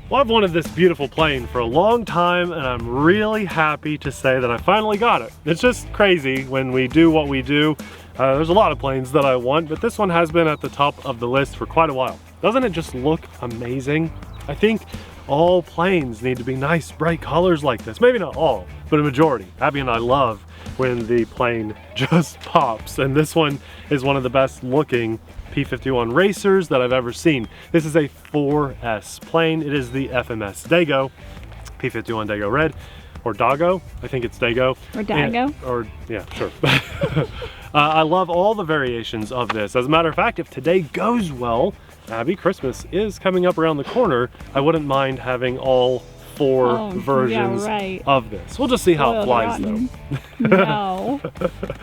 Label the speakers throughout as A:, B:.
A: Well, I've wanted this beautiful plane for a long time, and I'm really happy to say that I finally got it. It's just crazy when we do what we do. There's a lot of planes that I want, but this one has been at the top of the list for quite a while. Doesn't it just look amazing? I think all planes need to be nice, bright colors like this. Maybe not all, but a majority. Abby and I love when the plane just pops, and this one is one of the best looking P-51 racers that I've ever seen. This is a 4S plane. It is the FMS Dago, P-51 Dago Red, or Dago. I think it's Dago.
B: Or Dago.
A: Or, yeah, sure. I love all the variations of this. As a matter of fact, if today goes well, Abby, Christmas is coming up around the corner. I wouldn't mind having all 4 versions of this. We'll just see how it flies though.
B: No.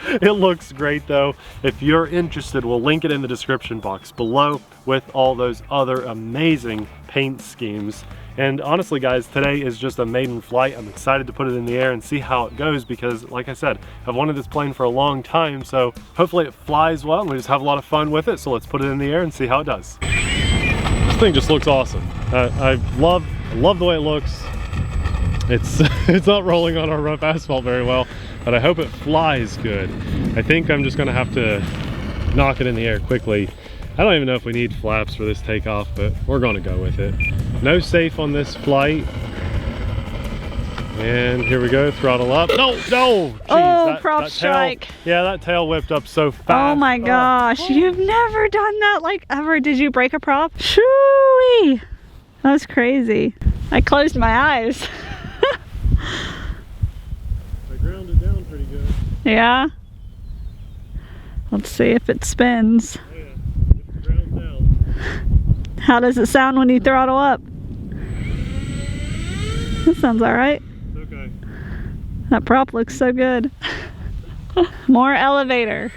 A: It looks great though. If you're interested, we'll link it in the description box below with all those other amazing paint schemes. And honestly guys, today is just a maiden flight. I'm excited to put it in the air and see how it goes because like I said, I've wanted this plane for a long time, so hopefully it flies well and we just have a lot of fun with it. So let's put it in the air and see how it does. This thing just looks awesome. I love the way it looks. It's not rolling on our rough asphalt very well, but I hope it flies good. I think I'm just gonna have to knock it in the air quickly. I don't even know if we need flaps for this takeoff, but we're gonna go with it. No safe on this flight. And here we go, throttle up. No! Jeez,
B: oh, prop strike.
A: Yeah, that tail whipped up so fast.
B: Oh my gosh, you've never done that like ever. Did you break a prop? Shoo-wee! That was crazy. I closed my eyes.
A: I grounded down pretty good.
B: Yeah? Let's see if it spins.
A: Oh yeah, it ground down.
B: How does it sound when you throttle up? That sounds alright.
A: Okay.
B: That prop looks so good. More elevator.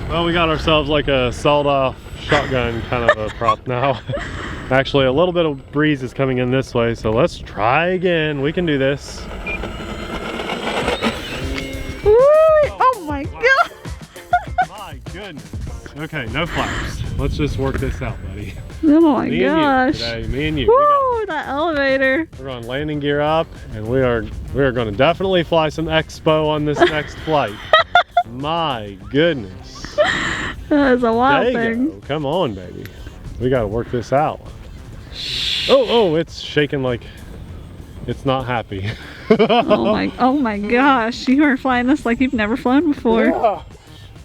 A: Well, we got ourselves like a sawed-off shotgun kind of a prop now. Actually, a little bit of breeze is coming in this way, so let's try again. We can do this.
B: Ooh, oh my god!
A: My goodness. Okay, no flaps. Let's just work this out, buddy.
B: Oh my
A: me
B: gosh!
A: And you today, me and you.
B: Woo, that elevator.
A: We're going landing gear up, and we are going to definitely fly some Expo on this next flight. My goodness.
B: That is a wild
A: Dago,
B: thing.
A: come on, baby. We got to work this out. Oh, it's shaking like it's not happy.
B: oh my gosh, you are flying this like you've never flown before.
A: Yeah.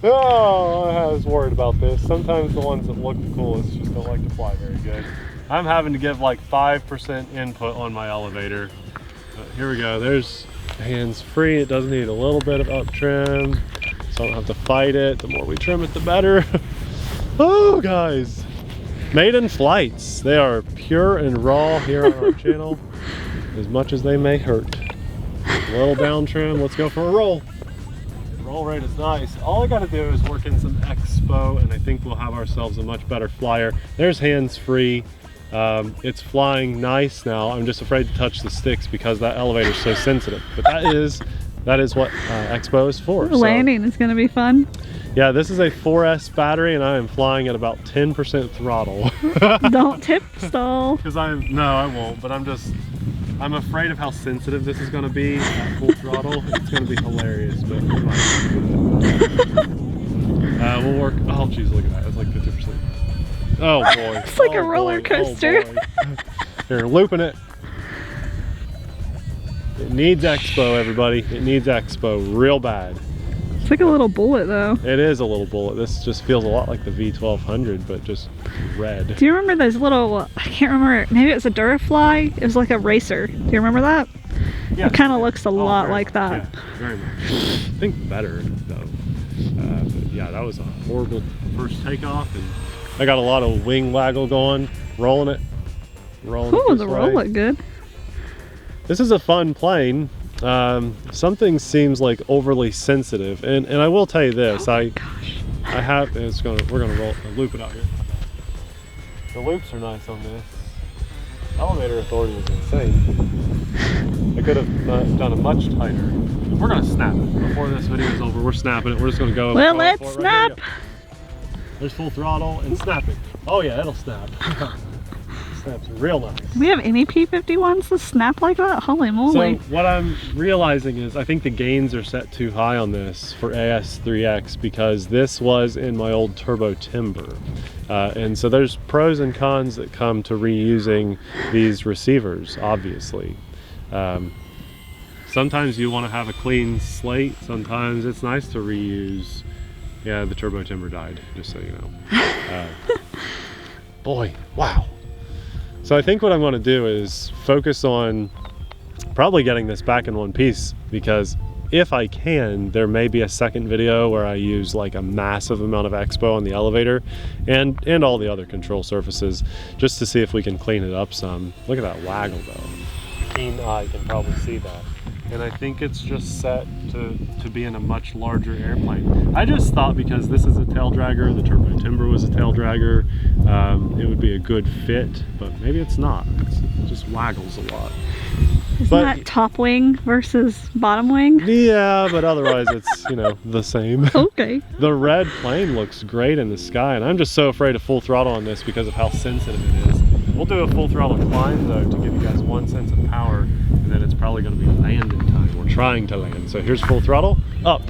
A: Oh, I was worried about this. Sometimes the ones that look the coolest just don't like to fly very good. I'm having to give like 5% input on my elevator. Here we go. There's hands free. It does need a little bit of up trim, so I don't have to fight it. The more we trim it, the better. Oh, guys. Maiden flights. They are pure and raw here on our channel, as much as they may hurt. A little down trim. Let's go for a roll. The roll rate is nice. All I got to do is work in some Expo, and I think we'll have ourselves a much better flyer. There's hands free. It's flying nice now. I'm just afraid to touch the sticks because that elevator is so sensitive. But that is what Expo is for.
B: Landing is going to be fun.
A: Yeah, this is a 4S battery, and I am flying at about 10% throttle.
B: Don't tip stall.
A: Because I won't. But I'm afraid of how sensitive this is going to be at full throttle. It's going to be hilarious, but we might we'll work. Oh, geez, look at that. It's like 50%. Oh boy.
B: It's like a roller coaster.
A: Oh, here, looping it. It needs Expo, everybody. It needs Expo real bad.
B: It's like a little bullet though.
A: It is a little bullet. This just feels a lot like the V1200, but just red.
B: Do you remember those little, I can't remember, maybe it's a Durafly? It was like a racer. Do you remember that? Yeah. It kind of looks a lot like that.
A: Yeah, very much. I think better though. But yeah, that was a horrible first takeoff, and I got a lot of wing waggle going, rolling it.
B: Oh, the roll looked good.
A: This is a fun plane. Something seems like overly sensitive, and I will tell you this.
B: Oh my gosh.
A: We're gonna loop it out here. The loops are nice on this. elevator authority is insane. I could have done a much tighter. We're gonna snap it before this video is over. We're snapping it. We're just gonna go.
B: Well, let's snap.
A: Right. There's full throttle and snap it. Oh yeah, it'll snap. Snaps real nice.
B: Do we have any P51s that snap like that? Holy moly.
A: So what I'm realizing is I think the gains are set too high on this for AS3X because this was in my old turbo timber. And so there's pros and cons that come to reusing these receivers, obviously. Sometimes you want to have a clean slate. Sometimes it's nice to reuse. Yeah, the turbo timber died, just so you know. Boy, wow. So I think what I'm going to do is focus on probably getting this back in one piece, because if I can, there may be a second video where I use like a massive amount of expo on the elevator and all the other control surfaces, just to see if we can clean it up some. Look at that waggle though. Keen eye can probably see that. And I think it's just set to be in a much larger airplane. I just thought because this is a tail dragger, the turbo timber was a tail dragger, it would be a good fit, but maybe it's not. It just waggles a lot.
B: Isn't that top wing versus bottom wing?
A: Yeah, but otherwise it's, you know, the same.
B: Okay.
A: The red plane looks great in the sky, and I'm just so afraid of full throttle on this because of how sensitive it is. We'll do a full throttle climb though to give you guys one sense of power, and then it's probably going to be landing time. We're trying to land. So here's full throttle, up.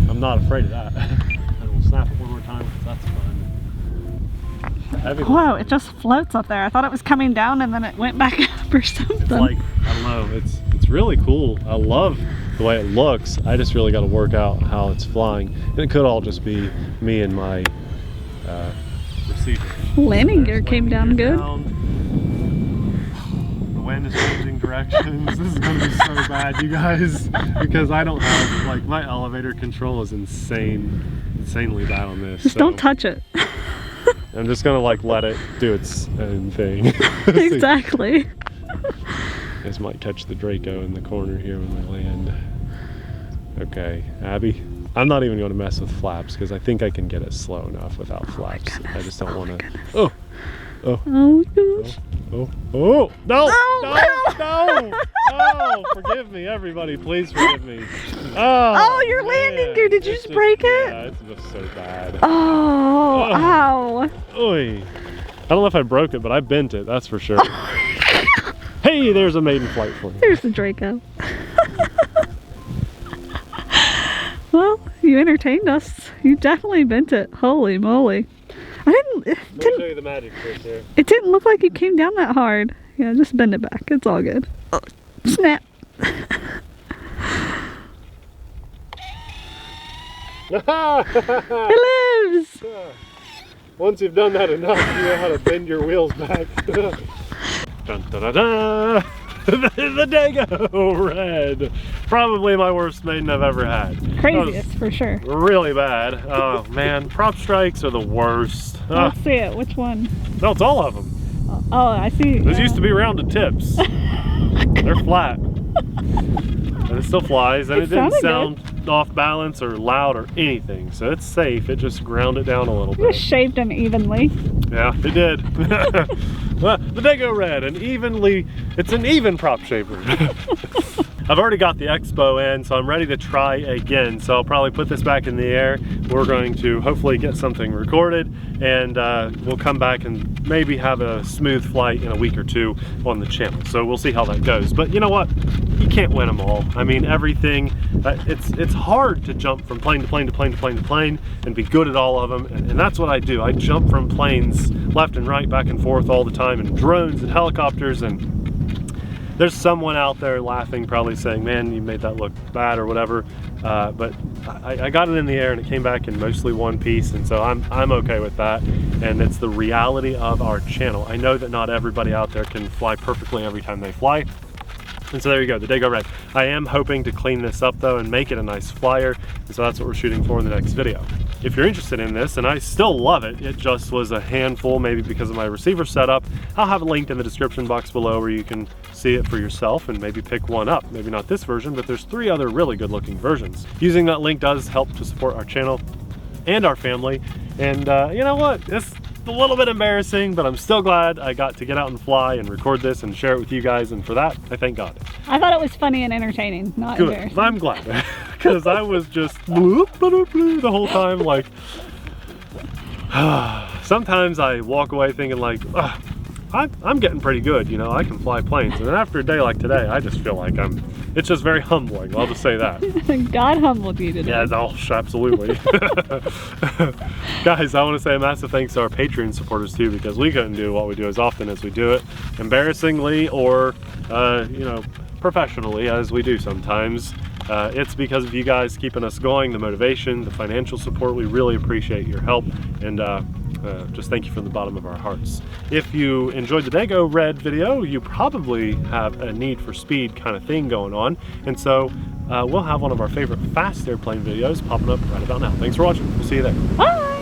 A: I'm not afraid of that. And we'll snap it one more time because that's fun. Heavy.
B: Whoa, it just floats up there. I thought it was coming down and then it went back up or something.
A: It's like, I don't know, it's really cool. I love the way it looks. I just really got to work out how it's flying. And it could all just be me and my receiver.
B: Landing gear came down good.
A: The wind is changing directions. This is going to be so bad, you guys, because I don't have, like, my elevator control is insanely bad on this.
B: Just don't touch it.
A: I'm just going to, like, let it do its own thing.
B: Exactly.
A: This might catch the Draco in the corner here when we land. Okay, Abby. I'm not even going to mess with flaps because I think I can get it slow enough without flaps. I just don't want to. Oh, oh,
B: oh gosh.
A: Oh, oh, no,
B: Oh,
A: no. Oh, forgive me, everybody. Please forgive me.
B: Oh, your landing gear. Did you just break it?
A: Yeah, it's just so bad.
B: Oh, ow.
A: Oy. I don't know if I broke it, but I bent it. That's for sure. Hey, there's a maiden flight for you.
B: There's the Draco. Well, you entertained us. You definitely bent it. Holy moly.
A: Let me show you the magic trick here.
B: It didn't look like you came down that hard. Yeah, just bend it back. It's all good. Oh, snap. It lives.
A: Once you've done that enough, you know how to bend your wheels back. Dun, dun, dun, dun. The Dago Red. Probably my worst maiden I've ever had.
B: Craziest for sure.
A: Really bad. Oh man, prop strikes are the worst.
B: Let's see it. Which one?
A: No, it's all of them.
B: Oh, I see.
A: Those used to be rounded tips. They're flat. And it still flies, and it didn't sound off balance or loud or anything, so it's safe. It just ground it down a little bit.
B: It just shaved them evenly.
A: Yeah, it did. Well, the Dago Red, it's an even prop shaper. I've already got the expo in, so I'm ready to try again. So I'll probably put this back in the air. We're going to hopefully get something recorded, and we'll come back and maybe have a smooth flight in a week or two on the channel. So we'll see how that goes. But you know what? You can't win them all. I mean, everything, it's hard to jump from plane to plane to plane to plane to plane and be good at all of them. And that's what I do. I jump from planes left and right, back and forth all the time, and drones and helicopters, and there's someone out there laughing, probably saying, man, you made that look bad or whatever. But I got it in the air and it came back in mostly one piece, and so I'm okay with that. And it's the reality of our channel. I know that not everybody out there can fly perfectly every time they fly. And so there you go, the Dago Red. I am hoping to clean this up though and make it a nice flyer, and so that's what we're shooting for in the next video. If you're interested in this, and I still love it, it just was a handful, maybe because of my receiver setup, I'll have it linked in the description box below where you can see it for yourself and maybe pick one up. Maybe not this version, but there's 3 other really good looking versions. Using that link does help to support our channel and our family. And you know what? just a little bit embarrassing, but I'm still glad I got to get out and fly and record this and share it with you guys, and for that, I thank God.
B: I thought it was funny and entertaining, not
A: Good.
B: embarrassing.
A: I'm glad, because I was just bloop, bloop, bloop, the whole time, like, sometimes I walk away thinking like, I'm getting pretty good, you know, I can fly planes. And then after a day like today, I just feel like it's just very humbling, I'll just say that.
B: God humbled you today.
A: Yeah, oh, absolutely. Guys, I want to say a massive thanks to our Patreon supporters too, because we couldn't do what we do as often as we do it, embarrassingly or, you know, professionally as we do sometimes. It's because of you guys keeping us going, the motivation, the financial support. We really appreciate your help, and just thank you from the bottom of our hearts. If you enjoyed the Dago Red video, you probably have a Need for Speed kind of thing going on, and so we'll have one of our favorite fast airplane videos popping up right about now. Thanks for watching. We'll see you there.
B: Bye!